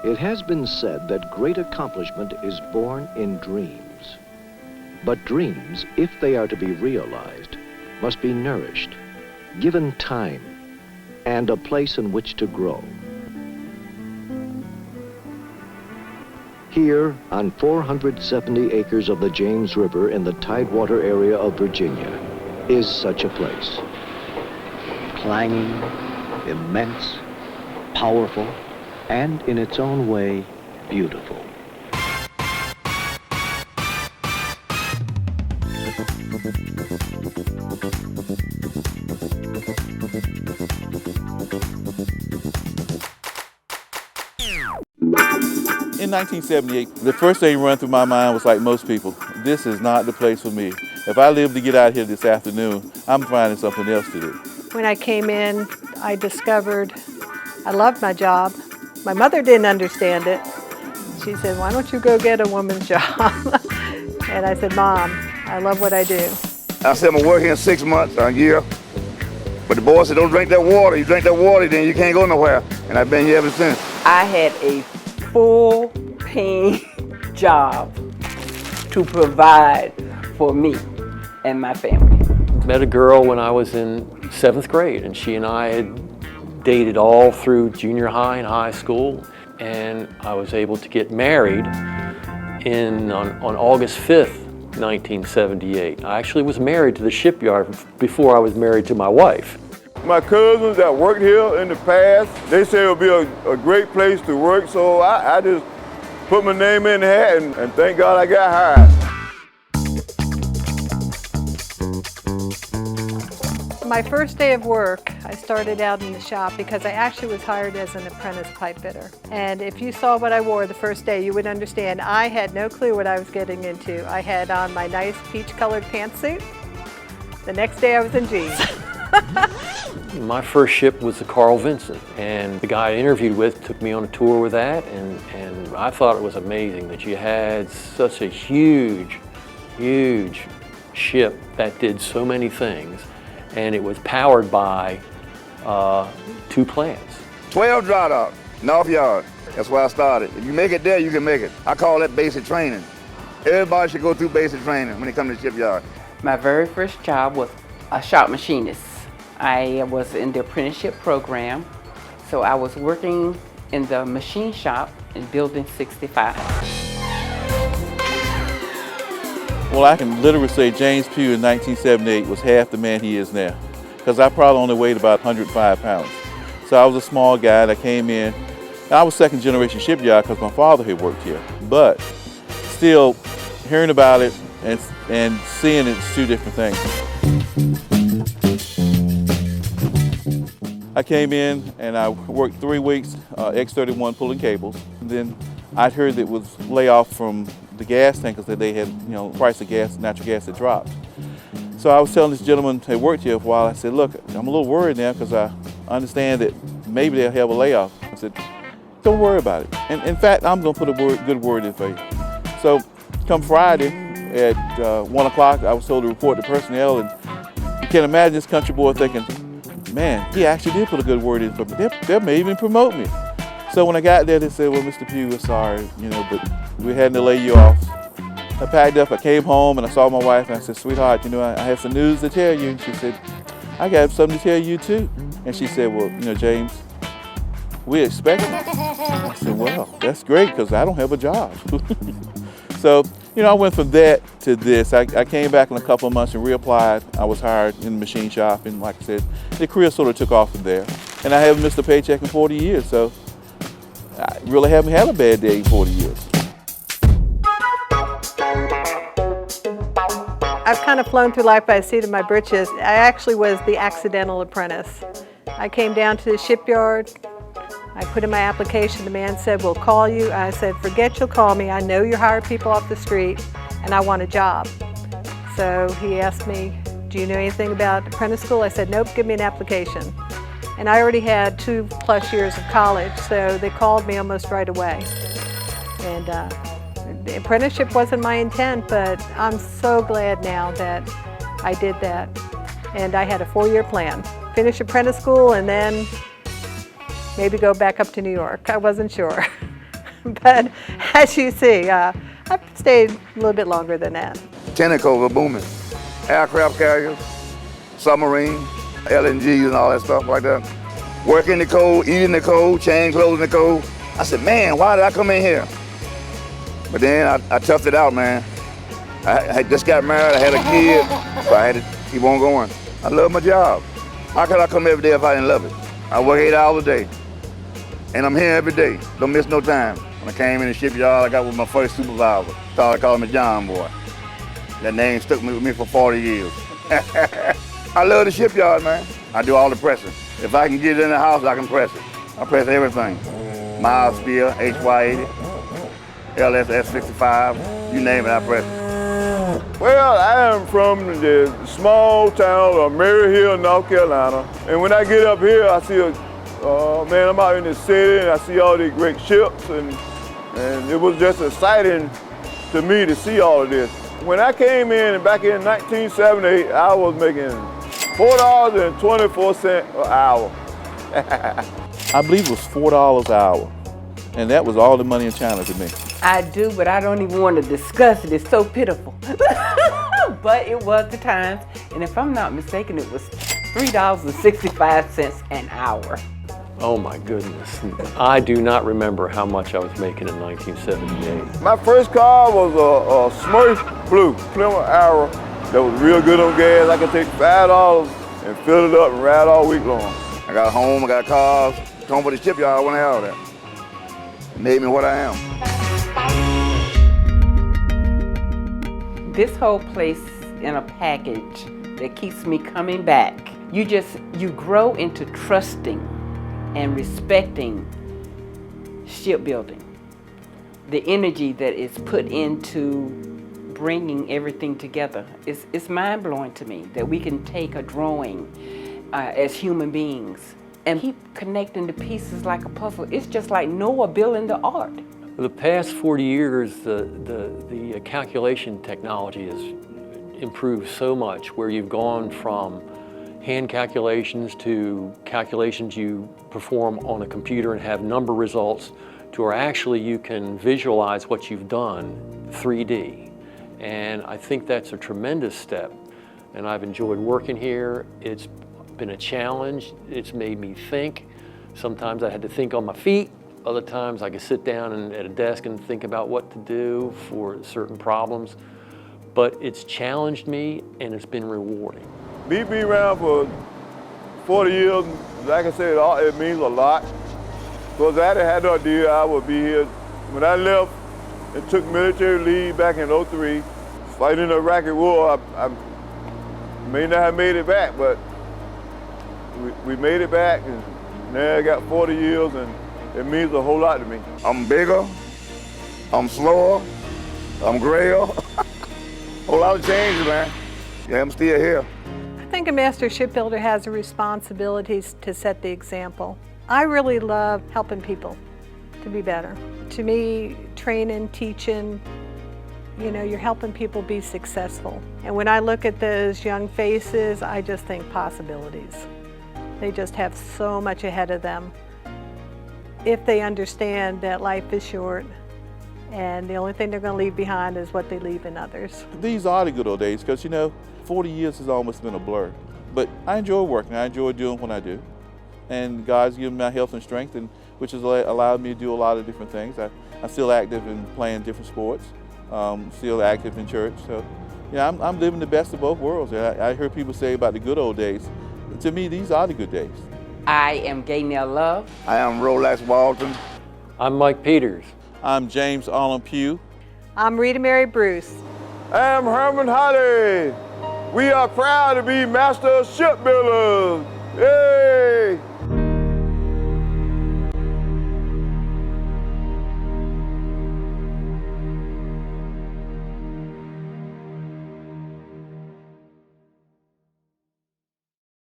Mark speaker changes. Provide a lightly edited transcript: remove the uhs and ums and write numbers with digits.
Speaker 1: It has been said that great accomplishment is born in dreams. But dreams, if they are to be realized, must be nourished, given time, and a place in which to grow. Here, on 470 acres of the James River in the Tidewater area of Virginia, is such a place. Clanging, immense, powerful, and in its own way, beautiful.
Speaker 2: In 1978, the first thing run through my mind was like most people, this is not the place for me. If I live to get out here this afternoon, I'm finding something else to do.
Speaker 3: When I came in, I discovered I loved my job. My mother didn't understand it. She said, why don't you go get a woman's job? And I said, Mom, I love what I do.
Speaker 4: I said I'm gonna work here in 6 months, a year. But the boy said, don't drink that water. You drink that water, then you can't go nowhere. And I've been here ever since.
Speaker 5: I had a full-paying job to provide for me and my family.
Speaker 6: Met a girl when I was in 7th grade, and she and I had dated all through junior high and high school, and I was able to get married on August 5th, 1978. I actually was married to the shipyard before I was married to my wife.
Speaker 2: My cousins that worked here in the past, they said it would be a great place to work, so I just put my name in the hat and thank God I got hired.
Speaker 3: My first day of work, I started out in the shop because I actually was hired as an apprentice pipe fitter. And if you saw what I wore the first day, you would understand I had no clue what I was getting into. I had on my nice peach-colored pantsuit. The next day I was in jeans.
Speaker 6: My first ship was the Carl Vinson, and the guy I interviewed with took me on a tour with that, and I thought it was amazing that you had such a huge ship that did so many things, and it was powered by 2 plants.
Speaker 4: 12 dry dock, North Yard. That's where I started. If you make it there, you can make it. I call that basic training. Everybody should go through basic training when they come to the shipyard.
Speaker 5: My very first job was a shop machinist. I was in the apprenticeship program, so I was working in the machine shop in Building 65.
Speaker 2: Well, I can literally say James Pugh in 1978 was half the man he is now, because I probably only weighed about 105 pounds. So I was a small guy that came in, and I was second generation shipyard because my father had worked here. But still, hearing about it and seeing it's 2 different things. I came in and I worked 3 weeks, X-31 pulling cables. And then I'd heard that it was layoff from the gas tankers that they had, price of gas, natural gas had dropped. So I was telling this gentleman who worked here for a while, I said, look, I'm a little worried now because I understand that maybe they'll have a layoff. I said, don't worry about it. And in fact, I'm gonna put a good word in for you. So come Friday at 1 o'clock, I was told to report to personnel, and you can imagine this country boy thinking, man, he actually did put a good word in for me. They may even promote me. So when I got there, they said, well, Mr. Pugh, we're sorry, but we had to lay you off. I packed up, I came home, and I saw my wife, and I said, sweetheart, I have some news to tell you. And she said, I got something to tell you too. And she said, well, James, we expect you. I said, well, that's great, because I don't have a job. So, I went from that to this. I came back in a couple of months and reapplied. I was hired in the machine shop, and like I said, the career sort of took off from there. And I haven't missed a paycheck in 40 years, so I really haven't had a bad day in 40 years.
Speaker 3: I've kind of flown through life by the seat of my britches. I actually was the accidental apprentice. I came down to the shipyard. I put in my application. The man said, we'll call you. I said, forget you'll call me. I know you hire people off the street, and I want a job. So he asked me, do you know anything about apprentice school? I said, nope, give me an application. And I already had 2+ years of college, so they called me almost right away. And the apprenticeship wasn't my intent, but I'm so glad now that I did that. And I had a 4-year plan. Finish apprentice school and then maybe go back up to New York. I wasn't sure. But as you see, I've stayed a little bit longer than that.
Speaker 4: Tentacles are booming. Aircraft carriers, submarines, LNGs and all that stuff like that. Work in the cold, eat in the cold, change clothes in the cold. I said, man, why did I come in here? But then I toughed it out, man. I just got married, I had a kid, so I had to keep on going. I love my job. How could I come every day if I didn't love it? I work 8 hours a day, and I'm here every day. Don't miss no time. When I came in the shipyard, I got with my first supervisor. Started calling me John Boy. That name stuck with me for 40 years. I love the shipyard, man. I do all the pressing. If I can get it in the house, I can press it. I press everything. Mild steel, HY80, LSS 65, you name it, I press it.
Speaker 7: Well, I am from the small town of Mary Hill, North Carolina. And when I get up here, I see man, I'm out in the city and I see all these great ships and it was just exciting to me to see all of this. When I came in back in 1978, I was making $4.24 an hour.
Speaker 2: I believe it was $4 an hour, and that was all the money in China to me.
Speaker 5: I do, but I don't even want to discuss it. It's so pitiful. But it was the times, and if I'm not mistaken, it was $3.65 an hour.
Speaker 6: Oh my goodness. I do not remember how much I was making in 1978.
Speaker 7: My first car was a Smurf Blue Plymouth Arrow that was real good on gas. I could take $5 and fill it up and ride all week long.
Speaker 4: I got home, I got cars, come for the shipyard, I want to have all that. It made me what I am.
Speaker 5: This whole place in a package that keeps me coming back. You grow into trusting and respecting shipbuilding. The energy that is put into bringing everything together. It's mind-blowing to me that we can take a drawing as human beings and keep connecting the pieces like a puzzle. It's just like Noah building the ark.
Speaker 6: For the past 40 years, the calculation technology has improved so much, where you've gone from hand calculations to calculations you perform on a computer and have number results, to where actually you can visualize what you've done 3D. And I think that's a tremendous step. And I've enjoyed working here. It's been a challenge. It's made me think. Sometimes I had to think on my feet. Other times I could sit down at a desk and think about what to do for certain problems. But it's challenged me and it's been rewarding.
Speaker 7: Me being around for 40 years, like I said, it means a lot. Because I had no idea I would be here. When I left and took military leave back in '03, fighting the Iraqi war, I may not have made it back, but we made it back, and now I got 40 years, and it means a whole lot to me.
Speaker 4: I'm bigger, I'm slower, I'm grayer. Whole lot of changes, man. Yeah, I'm still here.
Speaker 3: I think a master shipbuilder has a responsibility to set the example. I really love helping people to be better. To me, training, teaching, you're helping people be successful. And when I look at those young faces, I just think possibilities. They just have so much ahead of them if they understand that life is short and the only thing they're going to leave behind is what they leave in others.
Speaker 2: These are the good old days, because 40 years has almost been a blur. But I enjoy working, I enjoy doing what I do. And God's given me my health and strength, which has allowed me to do a lot of different things. I'm still active in playing different sports, still active in church. So yeah, I'm living the best of both worlds. I heard people say about the good old days. To me, these are the good days.
Speaker 5: I am Gaynell Love.
Speaker 4: I am Rolex Walton.
Speaker 6: I'm Mike Peters.
Speaker 2: I'm James Arlen Pugh.
Speaker 3: I'm Rita Mary Bruce.
Speaker 7: I'm Herman Holly. We are proud to be Master Shipbuilders.